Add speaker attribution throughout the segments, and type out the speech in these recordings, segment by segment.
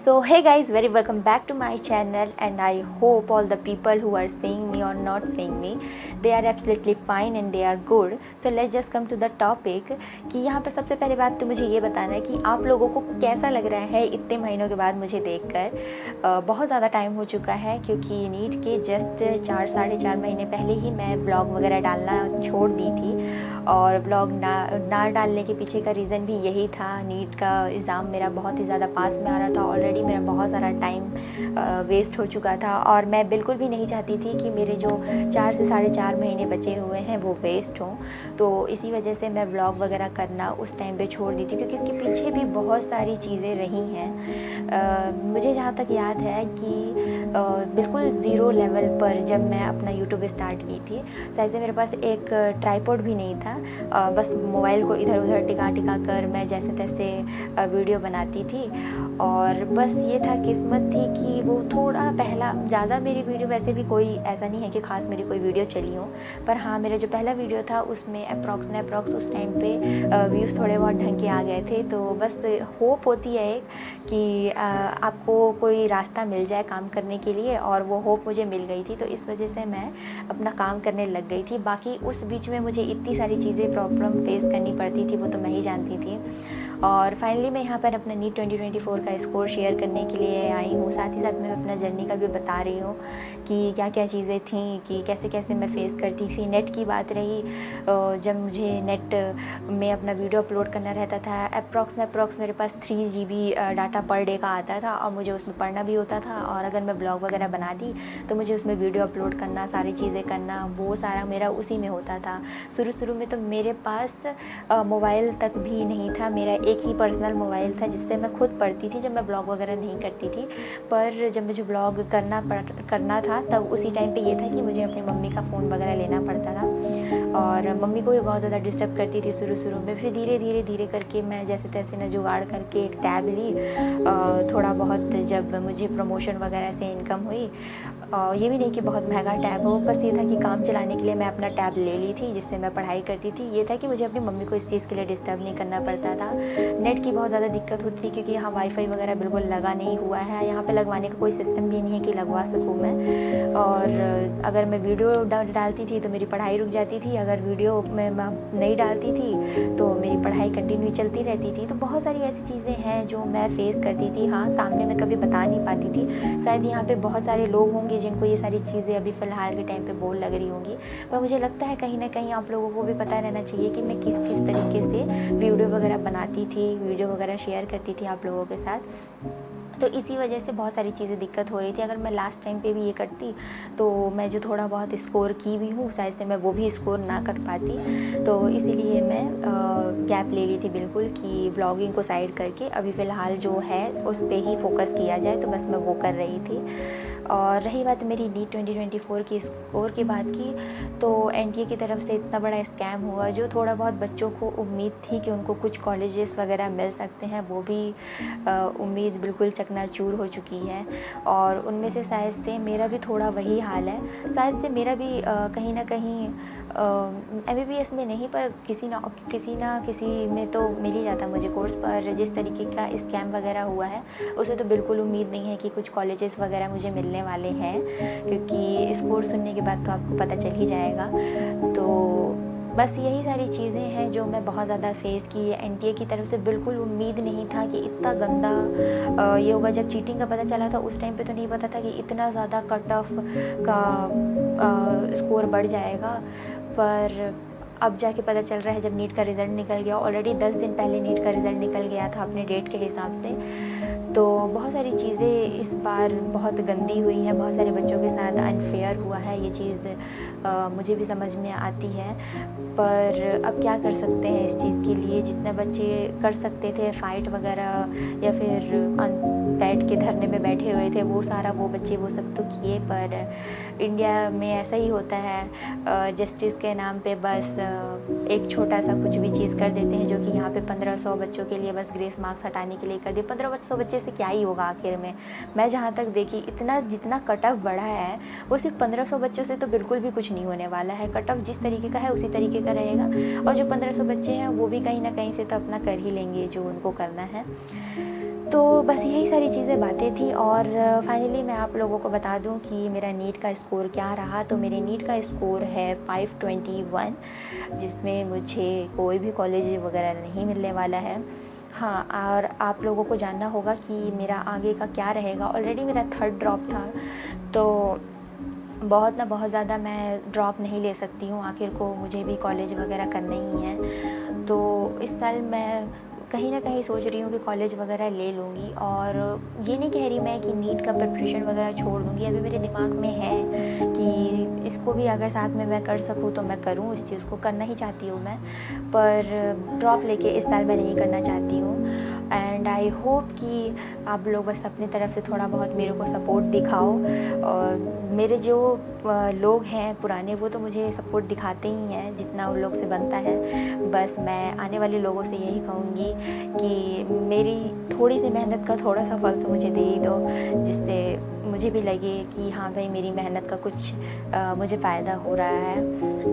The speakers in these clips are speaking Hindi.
Speaker 1: So hey guys, very welcome back to my channel and I hope all the people who are seeing me or not seeing me, they are absolutely fine and they are good. So let's just come to the topic कि यहाँ पे सबसे पहले बात तो मुझे ये बताना है कि आप लोगों को कैसा लग रहा है इतने महीनों के बाद मुझे देखकर। बहुत ज़्यादा टाइम हो चुका है क्योंकि नीट के जस्ट 4-4.5 महीने पहले ही मैं व्लॉग वगैरह डालना छोड़ दी थी और व्लॉग ना डालने के पीछे का रीज़न भी यही था। नीट का एग्ज़ाम मेरा बहुत ही ज़्यादा पास में आ रहा था, ऑलरेडी मेरा बहुत सारा टाइम वेस्ट हो चुका था और मैं बिल्कुल भी नहीं चाहती थी कि मेरे जो 4 से 4.5 महीने बचे हुए हैं वो वेस्ट हों। तो इसी वजह से मैं व्लॉग वगैरह करना उस टाइम पे छोड़ दी थी क्योंकि इसके पीछे भी बहुत सारी चीज़ें रही हैं। मुझे जहाँ तक याद है कि बिल्कुल ज़ीरो लेवल पर जब मैं अपना यूट्यूब स्टार्ट की थी, शायद से मेरे पास एक ट्राइपॉड भी नहीं था। बस मोबाइल को इधर उधर टिका कर मैं जैसे तैसे वीडियो बनाती थी और बस ये था किस्मत थी कि वो थोड़ा पहला, ज़्यादा मेरी वीडियो वैसे भी कोई ऐसा नहीं है कि ख़ास मेरी कोई वीडियो चली हो, पर हाँ मेरा जो पहला वीडियो था उसमें अप्रॉक्स उस टाइम पे व्यूज़ थोड़े बहुत ढंग के आ गए थे। तो बस होप होती है कि आपको कोई रास्ता मिल जाए काम करने के लिए और वो होप मुझे मिल गई थी, तो इस वजह से मैं अपना काम करने लग गई थी। बाकी उस बीच में मुझे इतनी सारी चीज़ें प्रॉब्लम फेस करनी पड़ती थी वो तो मैं ही जानती थी। और फाइनली मैं यहाँ पर अपना नीट 2024 का स्कोर शेयर करने के लिए आई हूँ। साथ ही साथ मैं अपना जर्नी का भी बता रही हूँ कि क्या क्या चीज़ें थी, कि कैसे कैसे मैं फ़ेस करती थी। नेट की बात रही, जब मुझे नेट में अपना वीडियो अपलोड करना रहता था, अप्रॉक्स मेरे पास 3 GB डाटा पर डे का आता था और मुझे उसमें पढ़ना भी होता था। और अगर मैं ब्लॉग वगैरह बनाती तो मुझे उसमें वीडियो अपलोड करना, सारी चीज़ें करना, वो सारा मेरा उसी में होता था। शुरू में तो मेरे पास मोबाइल तक भी नहीं था। मेरा एक ही पर्सनल मोबाइल था जिससे मैं खुद पढ़ती थी जब मैं ब्लॉग वगैरह नहीं करती थी। पर जब मुझे ब्लॉग करना था तब उसी टाइम पे ये था कि मुझे अपनी मम्मी का फ़ोन वगैरह लेना पड़ता था और मम्मी को भी बहुत ज़्यादा डिस्टर्ब करती थी शुरू में। फिर धीरे करके मैं जैसे तैसे न जुगाड़ करके एक टैब ली। थोड़ा बहुत जब मुझे प्रमोशन वगैरह से इनकम हुई, ये भी नहीं कि बहुत महंगा टैब हो, बस ये था कि काम चलाने के लिए मैं अपना टैब ले ली थी जिससे मैं पढ़ाई करती थी। ये था कि मुझे अपनी मम्मी को इस चीज़ के लिए डिस्टर्ब नहीं करना पड़ता था। नेट की बहुत ज़्यादा दिक्कत होती थी क्योंकि यहाँ वाईफाई वगैरह बिल्कुल लगा नहीं हुआ है, यहाँ पे लगवाने का कोई सिस्टम भी नहीं है कि लगवा सकूँ मैं। और अगर मैं वीडियो डालती थी तो मेरी पढ़ाई रुक जाती थी, अगर वीडियो मैं नहीं डालती थी तो मेरी पढ़ाई कंटिन्यू चलती रहती थी। तो बहुत सारी ऐसी चीज़ें हैं जो मैं फ़ेस करती थी। हाँ, सामने मैं कभी बता नहीं पाती थी। शायद यहाँ पे बहुत सारे लोग होंगे जिनको ये सारी चीज़ें अभी फ़िलहाल के टाइम पे बोर लग रही होंगी, पर मुझे लगता है कहीं ना कहीं आप लोगों को भी पता रहना चाहिए कि मैं किस तरीके से वीडियो वगैरह बनाती थी, वीडियो वगैरह शेयर करती थी आप लोगों के साथ। तो इसी वजह से बहुत सारी चीज़ें दिक्कत हो रही थी। अगर मैं लास्ट टाइम पे भी ये करती तो मैं जो थोड़ा बहुत स्कोर की भी हूँ शायद से मैं वो भी स्कोर ना कर पाती। तो इसीलिए मैं गैप ले ली थी बिल्कुल कि व्लॉगिंग को साइड करके अभी फ़िलहाल जो है उस पर ही फोकस किया जाए, तो बस मैं वो कर रही थी। और रही बात मेरी नीट 2024 की स्कोर की बात की, तो एनटीए की तरफ से इतना बड़ा स्कैम हुआ। जो थोड़ा बहुत बच्चों को उम्मीद थी कि उनको कुछ कॉलेजेस वगैरह मिल सकते हैं, वो भी उम्मीद बिल्कुल चकनाचूर हो चुकी है। और उनमें से शायद से मेरा भी थोड़ा वही हाल है। शायद से मेरा भी कहीं ना कहीं MBBS में नहीं पर किसी ना किसी में तो मिल ही जाता मुझे कोर्स। पर जिस तरीके का स्कैम वगैरह हुआ है उसे तो बिल्कुल उम्मीद नहीं है कि कुछ कॉलेजेस वगैरह मुझे मिलने वाले हैं, क्योंकि स्कोर सुनने के बाद तो आपको पता चल ही जाएगा। तो बस यही सारी चीज़ें हैं जो मैं बहुत ज़्यादा फेस की है। एनटीए की तरफ से बिल्कुल उम्मीद नहीं था कि इतना गंदा ये होगा। जब चीटिंग का पता चला था उस टाइम पे तो नहीं पता था कि इतना ज़्यादा कट ऑफ का स्कोर बढ़ जाएगा, पर अब जाके पता चल रहा है जब नीट का रिज़ल्ट निकल गया। ऑलरेडी 10 दिन पहले नीट का रिज़ल्ट निकल गया था अपने डेट के हिसाब से। तो बहुत सारी चीज़ें इस बार बहुत गंदी हुई हैं, बहुत सारे बच्चों के साथ अनफेयर हुआ है। ये चीज़ मुझे भी समझ में आती है, पर अब क्या कर सकते हैं इस चीज़ के लिए। जितने बच्चे कर सकते थे फ़ाइट वगैरह या फिर बैठ के धरने में बैठे हुए थे, वो बच्चे वो सब तो किए। पर इंडिया में ऐसा ही होता है, जस्टिस के नाम पे बस एक छोटा सा कुछ भी चीज़ कर देते हैं, जो कि यहाँ पे 1500 बच्चों के लिए बस ग्रेस मार्क्स हटाने के लिए कर दिए। 1500 बच्चे से क्या ही होगा आखिर में। मैं जहाँ तक देखी इतना जितना कट ऑफ बढ़ा है वो सिर्फ 1500 बच्चों से तो बिल्कुल भी कुछ नहीं होने वाला है। कट ऑफ जिस तरीके का है उसी तरीके का रहेगा, और जो 1500 बच्चे हैं वो भी कहीं ना कहीं से तो अपना कर ही लेंगे जो उनको करना है। तो बस यही सारी चीज़ें बातें थी और फाइनली मैं आप लोगों को बता दूं कि मेरा नीट का स्कोर क्या रहा। तो मेरे नीट का स्कोर है 521, जिसमें मुझे कोई भी कॉलेज वगैरह नहीं मिलने वाला है। हाँ, और आप लोगों को जानना होगा कि मेरा आगे का क्या रहेगा। ऑलरेडी मेरा 3rd ड्रॉप था, तो बहुत ज़्यादा मैं ड्रॉप नहीं ले सकती हूँ, आखिर को मुझे भी कॉलेज वगैरह करना ही है। तो इस साल मैं कहीं ना कहीं सोच रही हूँ कि कॉलेज वगैरह ले लूँगी, और ये नहीं कह रही मैं कि नीट का प्रिपरेशन वगैरह छोड़ दूँगी। अभी मेरे दिमाग में है कि इसको भी अगर साथ में मैं कर सकूँ तो मैं करूँ, इस चीज़ को करना ही चाहती हूँ मैं, पर ड्रॉप लेके इस साल मैं नहीं करना चाहती हूँ। एंड आई होप कि आप लोग बस अपनी तरफ से थोड़ा बहुत मेरे को सपोर्ट दिखाओ। और मेरे जो लोग हैं पुराने, वो तो मुझे सपोर्ट दिखाते ही हैं जितना उन लोग से बनता है। बस मैं आने वाले लोगों से यही कहूँगी कि मेरी थोड़ी सी मेहनत का थोड़ा सा फल तो मुझे दे ही दो, जिससे मुझे भी लगे कि हाँ भाई, मेरी मेहनत का कुछ मुझे फ़ायदा हो रहा है।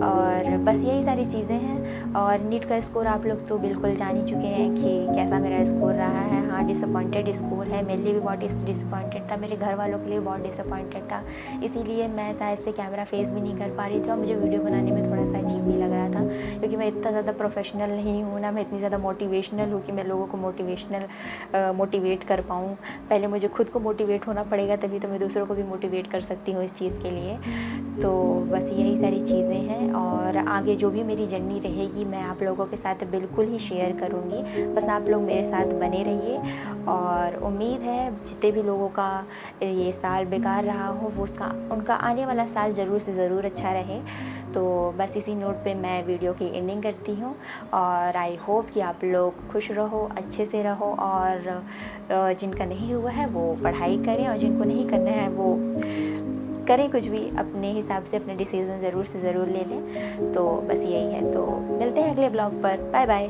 Speaker 1: और बस यही सारी चीज़ें हैं। और नीट का स्कोर आप लोग तो बिल्कुल जान ही चुके हैं कि कैसा मेरा स्कोर रहा है। हाँ, डिसअपॉइंटेड स्कोर है, मेरे लिए भी बहुत डिसअपॉइंटेड था, मेरे घर वालों के लिए बहुत डिसअपॉइंटेड था। इसीलिए मैं शायद से कैमरा फेस भी नहीं कर पा रही थी, और मुझे वीडियो बनाने में थोड़ा सा अजीब भी लग रहा था, क्योंकि मैं इतना ज़्यादा प्रोफेशनल नहीं हूँ ना, मैं इतनी ज़्यादा मोटिवेशनल हूँ कि मैं लोगों को मोटिवेट कर पाऊँ। पहले मुझे खुद को मोटिवेट होना पड़ेगा, तभी तो मैं दूसरों को भी मोटिवेट कर सकती हूँ इस चीज़ के लिए। तो बस यही सारी चीज़ें हैं, और आगे जो भी मेरी जर्नी रहेगी मैं आप लोगों के साथ बिल्कुल ही शेयर करूँगी। बस आप लोग मेरे साथ बने रहिए, और उम्मीद है जितने भी लोगों का ये साल बेकार रहा हो, वो उनका आने वाला साल ज़रूर से ज़रूर अच्छा रहे। तो बस इसी नोट पे मैं वीडियो की एंडिंग करती हूँ, और आई होप कि आप लोग खुश रहो, अच्छे से रहो, और जिनका नहीं हुआ है वो पढ़ाई करें, और जिनको नहीं करना है वो करें कुछ भी, अपने हिसाब से अपने डिसीज़न ज़रूर से ज़रूर ले लें। तो बस यही है। तो मिलते हैं अगले ब्लॉग पर। Bye bye.